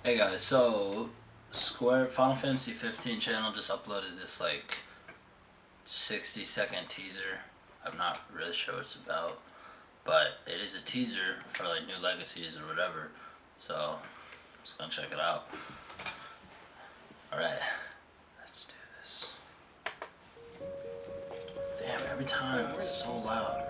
Hey guys, so Square Final Fantasy 15 channel just uploaded this like 60-second teaser. I'm not really sure what it's about, but it is a teaser for like new Legacies or whatever. So I'm just gonna check it out. Alright, let's do this. Damn, every time it's so loud.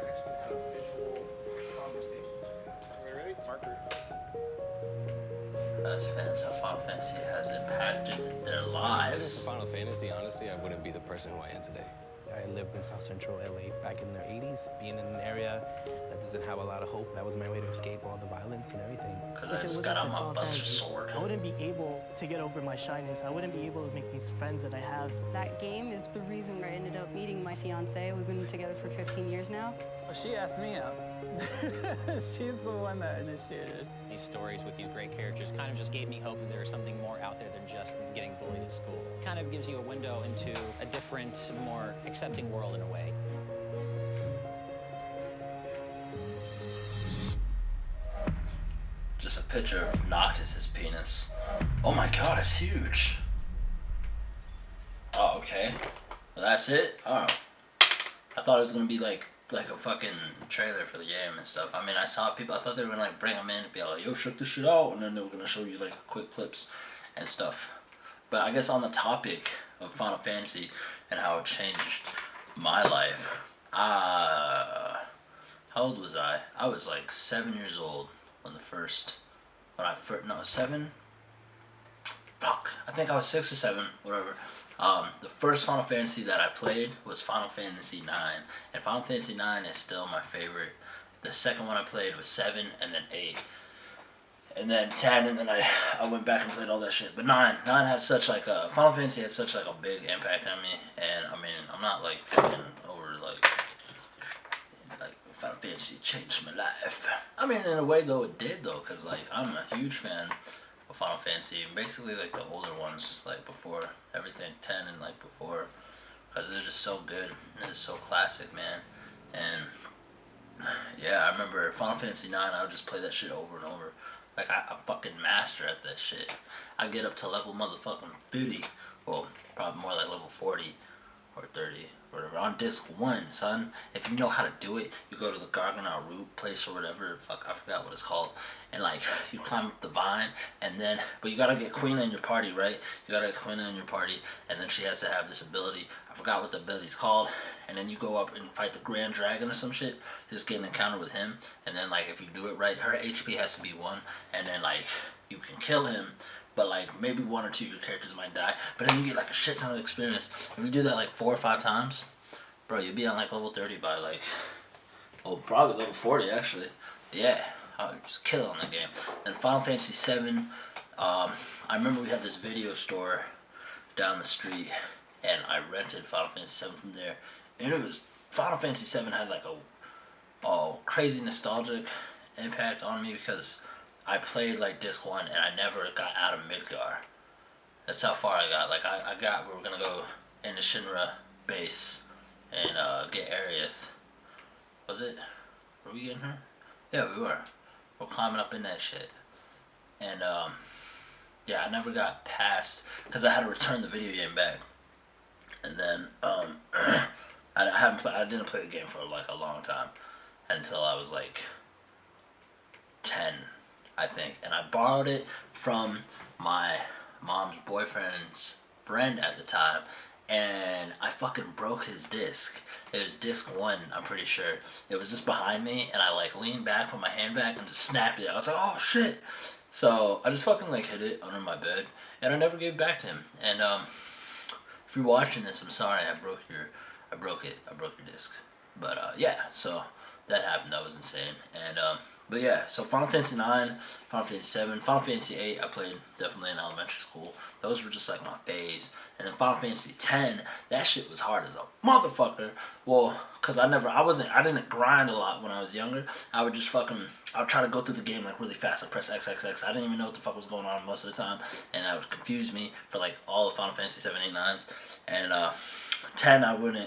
As fans how Final Fantasy has impacted their lives. For Final Fantasy, honestly, I wouldn't be the person who I am today. I lived in South Central LA back in the 80s. Being in an area that doesn't have a lot of hope, that was my way to escape all the violence and everything. Because I just got out my Buster Sword. I wouldn't be able to get over my shyness. I wouldn't be able to make these friends that I have. That game is the reason where I ended up meeting my fiance. We've been together for 15 years now. Well, she asked me out. She's the one that initiated. These stories with these great characters kind of just gave me hope that there is something more out there than just getting bullied at school. Kind of gives you a window into a different, more accepting world in a way. Just a picture of Noctis's penis. Oh my god, it's huge. Oh, okay. Well, that's it? Oh. I thought it was gonna be like a fucking trailer for the game and stuff. I mean, I saw people, I thought they were gonna like bring them in and be like, yo, check this shit out, and then they were gonna show you like quick clips and stuff. But I guess on the topic of Final Fantasy and how it changed my life, how old was I? I was like 7 years old when no, 7? Fuck, I think I was 6 or 7, whatever. The first Final Fantasy that I played was Final Fantasy 9, and Final Fantasy 9 is still my favorite. The second one I played was 7, and then 8, and then 10, and then I went back and played all that shit. But 9 has such like a, Final Fantasy had such like a big impact on me, and I mean, I'm not like fucking over like Final Fantasy changed my life. I mean, in a way though, it did though, cause like I'm a huge fan of Final Fantasy, basically like the older ones, like before everything 10 and like before, because they're just so good. They're just so classic, man. And yeah, I remember Final Fantasy 9. I would just play that shit over and over. Like I'm fucking master at that shit. I get up to level motherfucking 50. Well, probably more like level 40 or 30, whatever, on disc 1, son. If you know how to do it, you go to the Gargano root place or whatever, fuck, I forgot what it's called, and like, you climb up the vine, and then, but you gotta get Queen in your party, right? You gotta get Queen in your party, and then she has to have this ability, I forgot what the ability's called, and then you go up and fight the Grand Dragon or some shit, just get an encounter with him, and then like, if you do it right, her HP has to be 1, and then like, you can kill him, but like maybe 1 or 2 of your characters might die, but then you get like a shit ton of experience. If you do that like 4 or 5 times, bro, you'll be on like level 30 by like, oh, probably level 40 actually. Yeah, I was just killing the game. Then Final Fantasy 7, I remember we had this video store down the street, and I rented Final Fantasy 7 from there, and it was, Final Fantasy 7 had like a crazy nostalgic impact on me, because I played like disc 1 and I never got out of Midgar. That's how far I got. Like we were gonna go into Shinra base and get Aerith. Was it? Were we getting her? Yeah, we were. We're climbing up in that shit. And yeah, I never got past, because I had to return the video game back. And then I didn't play the game for like a long time, until I was like 10. I think, and I borrowed it from my mom's boyfriend's friend at the time, and I fucking broke his disc. It was disc 1, I'm pretty sure. It was just behind me, and I like leaned back, put my hand back, and just snapped it. I was like, oh shit! So I just fucking like hid it under my bed, and I never gave it back to him. And if you're watching this, I'm sorry, I broke your disc. But yeah, so that happened. That was insane. And but yeah, so Final Fantasy 9, Final Fantasy 7, Final Fantasy 8 I played definitely in elementary school. Those were just like my faves. And then Final Fantasy 10, that shit was hard as a motherfucker. Well, cause I didn't grind a lot when I was younger. I would just fucking, I would try to go through the game like really fast. I press XXX. I didn't even know what the fuck was going on most of the time. And that would confuse me for like all of Final Fantasy 7, 8, 9s. And 10,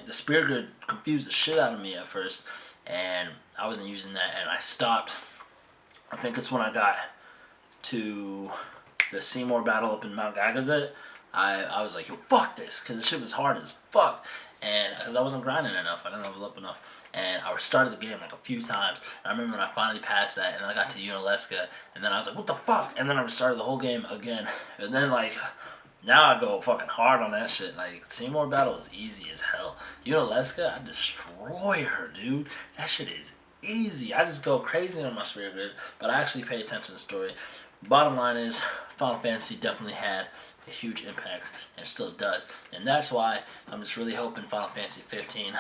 the spear grid confused the shit out of me at first. And I wasn't using that, and I stopped. I think it's when I got to the Seymour battle up in Mount Gagazet, I was like, yo, fuck this, because the shit was hard as fuck. And because I wasn't grinding enough, I didn't level up enough. And I restarted the game like a few times. And I remember when I finally passed that, and then I got to Unalesca, and then I was like, what the fuck? And then I restarted the whole game again. And then, like, now I go fucking hard on that shit. Like, Seymour battle is easy as hell. Unalesca, I destroy her, dude. That shit is easy. I just go crazy on my spirit grid, but I actually pay attention to the story. Bottom line is, Final Fantasy definitely had a huge impact, and still does. And that's why I'm just really hoping Final Fantasy 15...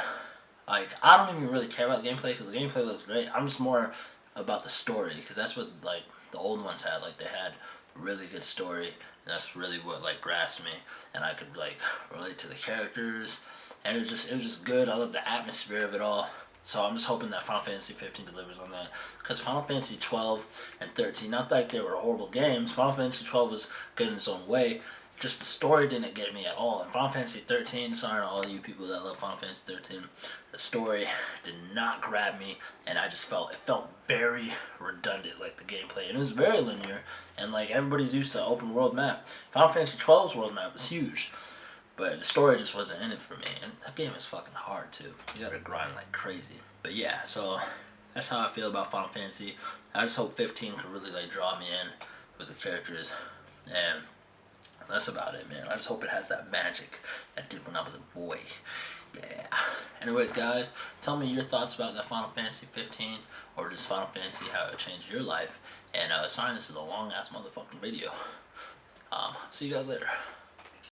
Like, I don't even really care about gameplay, because the gameplay looks great. I'm just more about the story, because that's what, like, the old ones had. Like, they had a really good story, and that's really what, like, grasped me. And I could, like, relate to the characters, and it was just good. I love the atmosphere of it all. So I'm just hoping that Final Fantasy 15 delivers on that. Because Final Fantasy 12 and 13, not like they were horrible games. Final Fantasy 12 was good in its own way. Just the story didn't get me at all. And Final Fantasy 13, sorry to all you people that love Final Fantasy 13, the story did not grab me, and I just felt, it felt very redundant, like the gameplay. And it was very linear, and like everybody's used to open world map. Final Fantasy 12's world map was huge, but the story just wasn't in it for me. And that game is fucking hard too. You gotta grind like crazy. But yeah, so that's how I feel about Final Fantasy. I just hope 15 could really like draw me in with the characters, and that's about it, man. I just hope it has that magic that it did when I was a boy. Yeah. Anyways, guys, tell me your thoughts about that Final Fantasy 15 or just Final Fantasy, how it changed your life. And sorry, this is a long ass motherfucking video. See you guys later.